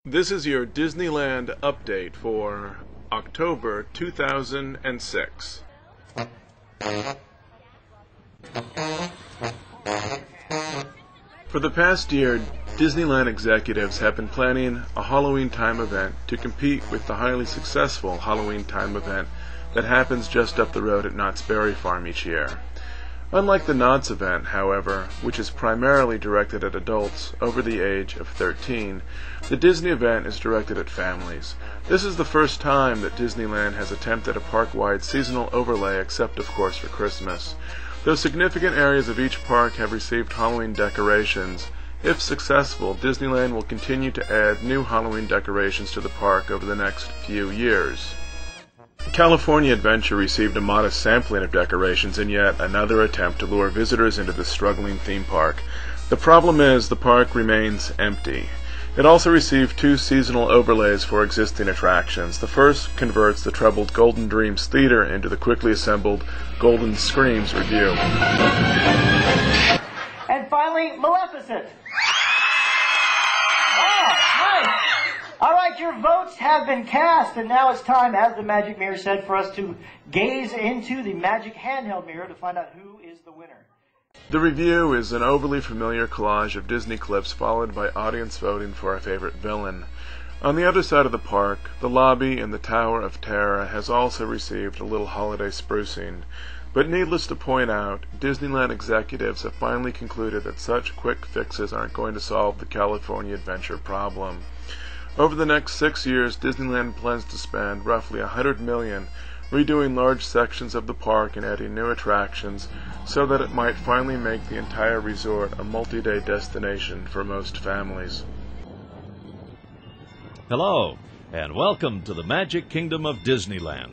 This is your Disneyland update for October 2006. For the past year, Disneyland executives have been planning a Halloween time event to compete with the highly successful Halloween time event that happens just up the road at Knott's Berry Farm each year. Unlike the Knott's event, however, which is primarily directed at adults over the age of 13, the Disney event is directed at families. This is the first time that Disneyland has attempted a park-wide seasonal overlay, except of course for Christmas. Though significant areas of each park have received Halloween decorations, if successful, Disneyland will continue to add new Halloween decorations to the park over the next few years. California Adventure received a modest sampling of decorations in yet another attempt to lure visitors into the struggling theme park. The problem is the park remains empty. It also received 2 seasonal overlays for existing attractions. The first converts the troubled Golden Dreams Theater into the quickly assembled Golden Screams Revue. And finally, Maleficent. Oh, nice. All right, your votes have been cast, and now it's time, as the Magic Mirror said, for us to gaze into the Magic Handheld Mirror to find out who is the winner. The review is an overly familiar collage of Disney clips followed by audience voting for a favorite villain. On the other side of the park, the lobby in the Tower of Terror has also received a little holiday sprucing. But needless to point out, Disneyland executives have finally concluded that such quick fixes aren't going to solve the California Adventure problem. Over the next 6 years, Disneyland plans to spend roughly $100 million redoing large sections of the park and adding new attractions so that it might finally make the entire resort a multi-day destination for most families. Hello, and welcome to the Magic Kingdom of Disneyland.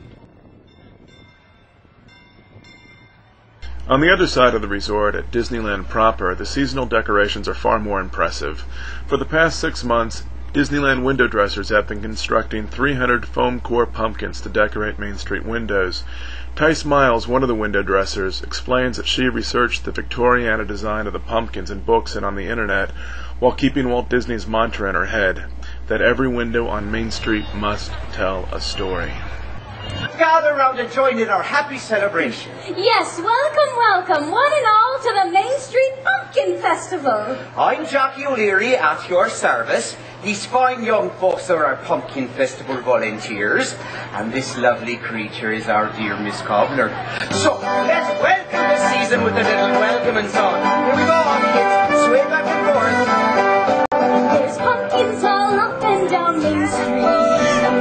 On the other side of the resort, at Disneyland proper, the seasonal decorations are far more impressive. For the past 6 months, Disneyland window dressers have been constructing 300 foam core pumpkins to decorate Main Street windows. Tice Miles, one of the window dressers, explains that she researched the Victoriana design of the pumpkins in books and on the internet while keeping Walt Disney's mantra in her head, that every window on Main Street must tell a story. Gather round and join in our happy celebration. Yes, welcome, one and all to the Main Street Pumpkin Festival. I'm Jackie O'Leary at your service. These fine young folks are our Pumpkin Festival volunteers, and this lovely creature is our dear Miss Cobbler. So, let's welcome the season with a little welcoming song. Here we go, on kids, sway back and forth. There's pumpkins all up and down Main Street.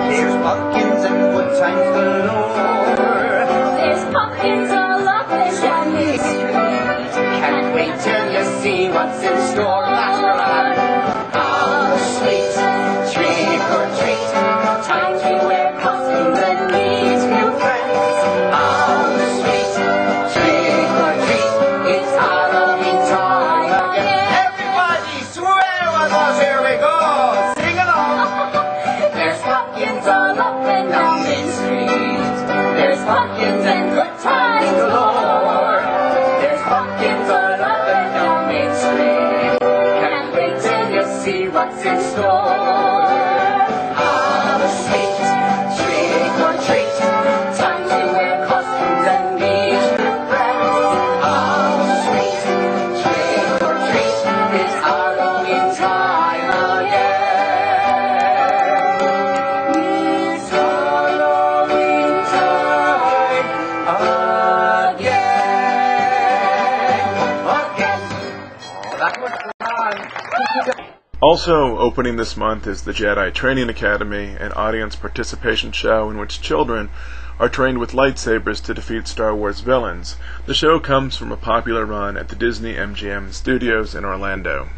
There's pumpkins and good times galore. There's pumpkins all up and down Main Street. Can't wait till you see what's in store. Masquerade. Oh, sweet, trick or treat. Time to wear costumes and meet new friends. Oh, sweet, trick or treat. It's Halloween time again. Everybody swear with us, here we go. Sing along. There's pumpkins all up and down Main Street. There's pumpkins and good times galore. There's pumpkins all up and down Main Street. Can't wait till you see what's in store. Ah, sweet, trick or treat. Time to wear costumes and meet new friends. Ah, sweet, trick or treat. It's Halloween time again. It's Halloween time again. Oh, that was fun. Also opening this month is the Jedi Training Academy, an audience participation show in which children are trained with lightsabers to defeat Star Wars villains. The show comes from a popular run at the Disney MGM Studios in Orlando.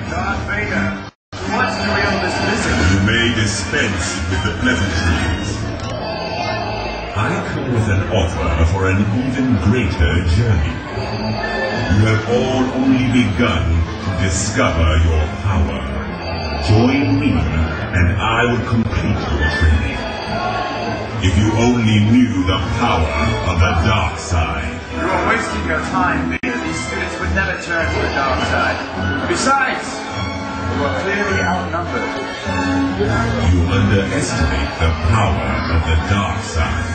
Darth Vader, what's the real dismissing? You may dispense with the pleasantries. I come with an offer for an even greater journey. You have all only begun to discover your power. Join me, and I will complete your training. If you only knew the power of the dark side. You are wasting your time, Vader. These students would never turn to the dark side. Besides, you are clearly outnumbered. You underestimate the power of the dark side.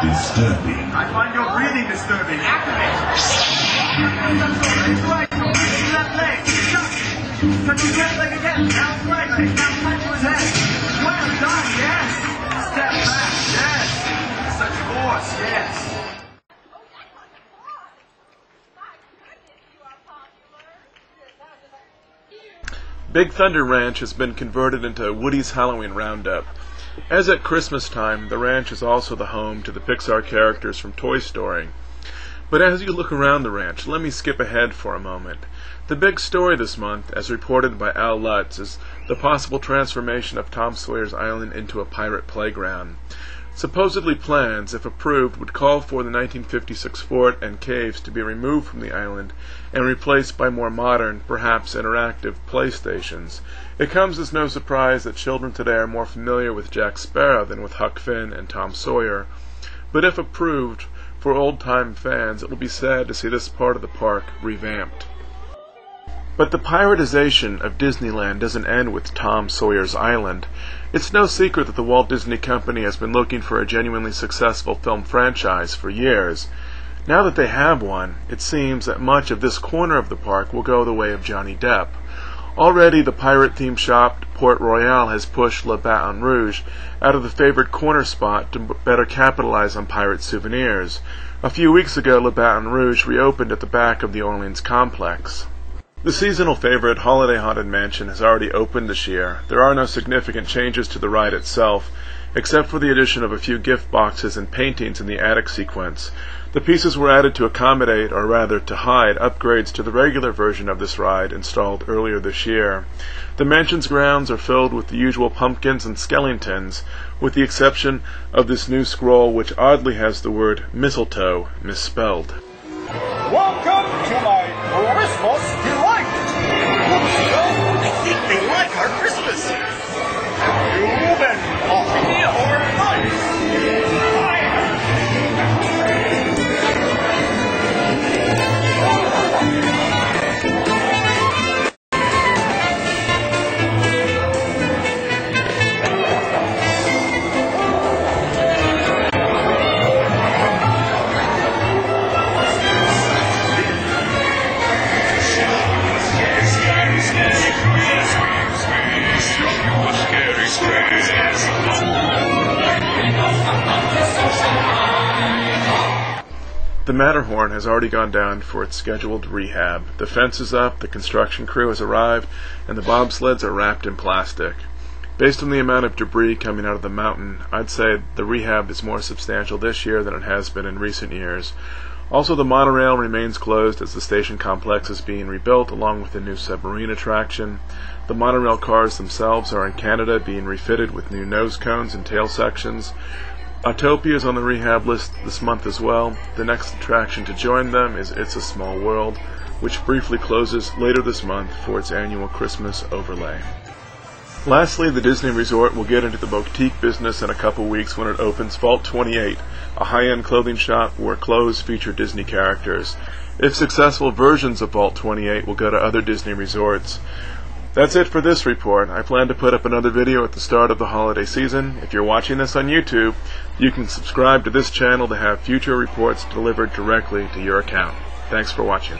Disturbing. I find your breathing disturbing. Activate! It's right. Left leg. Touch his left leg again. Now his right leg. Now touch to his head. Well done, yes. Step back, yes. Such force, yes. Big Thunder Ranch has been converted into Woody's Halloween Roundup. As at Christmas time, the ranch is also the home to the Pixar characters from Toy Story. But as you look around the ranch, let me skip ahead for a moment. The big story this month, as reported by Al Lutz, is the possible transformation of Tom Sawyer's Island into a pirate playground. Supposedly plans, if approved, would call for the 1956 fort and caves to be removed from the island and replaced by more modern, perhaps interactive, playstations. It comes as no surprise that children today are more familiar with Jack Sparrow than with Huck Finn and Tom Sawyer. But if approved, for old-time fans, it will be sad to see this part of the park revamped. But the piratization of Disneyland doesn't end with Tom Sawyer's Island. It's no secret that the Walt Disney Company has been looking for a genuinely successful film franchise for years. Now that they have one, it seems that much of this corner of the park will go the way of Johnny Depp. Already the pirate-themed shop Port Royale has pushed Le Baton Rouge out of the favored corner spot to better capitalize on pirate souvenirs. A few weeks ago, Le Baton Rouge reopened at the back of the Orleans complex. The seasonal favorite Holiday Haunted Mansion has already opened this year. There are no significant changes to the ride itself, except for the addition of a few gift boxes and paintings in the attic sequence. The pieces were added to accommodate, or rather to hide, upgrades to the regular version of this ride installed earlier this year. The mansion's grounds are filled with the usual pumpkins and skeletons, with the exception of this new scroll which oddly has the word mistletoe misspelled. Welcome to my Christmas delight! I think they like our Christmas! You've been coffee or ice? The Matterhorn has already gone down for its scheduled rehab. The fence is up, the construction crew has arrived, and the bobsleds are wrapped in plastic. Based on the amount of debris coming out of the mountain, I'd say the rehab is more substantial this year than it has been in recent years. Also, the monorail remains closed as the station complex is being rebuilt along with a new submarine attraction. The monorail cars themselves are in Canada being refitted with new nose cones and tail sections. Autopia is on the rehab list this month as well. The next attraction to join them is It's a Small World, which briefly closes later this month for its annual Christmas overlay. Lastly, the Disney Resort will get into the boutique business in a couple weeks when it opens Vault 28, a high-end clothing shop where clothes feature Disney characters. If successful, versions of Vault 28 will go to other Disney resorts. That's it for this report. I plan to put up another video at the start of the holiday season. If you're watching this on YouTube, you can subscribe to this channel to have future reports delivered directly to your account. Thanks for watching.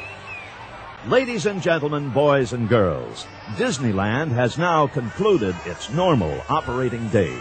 Ladies and gentlemen, boys and girls, Disneyland has now concluded its normal operating day.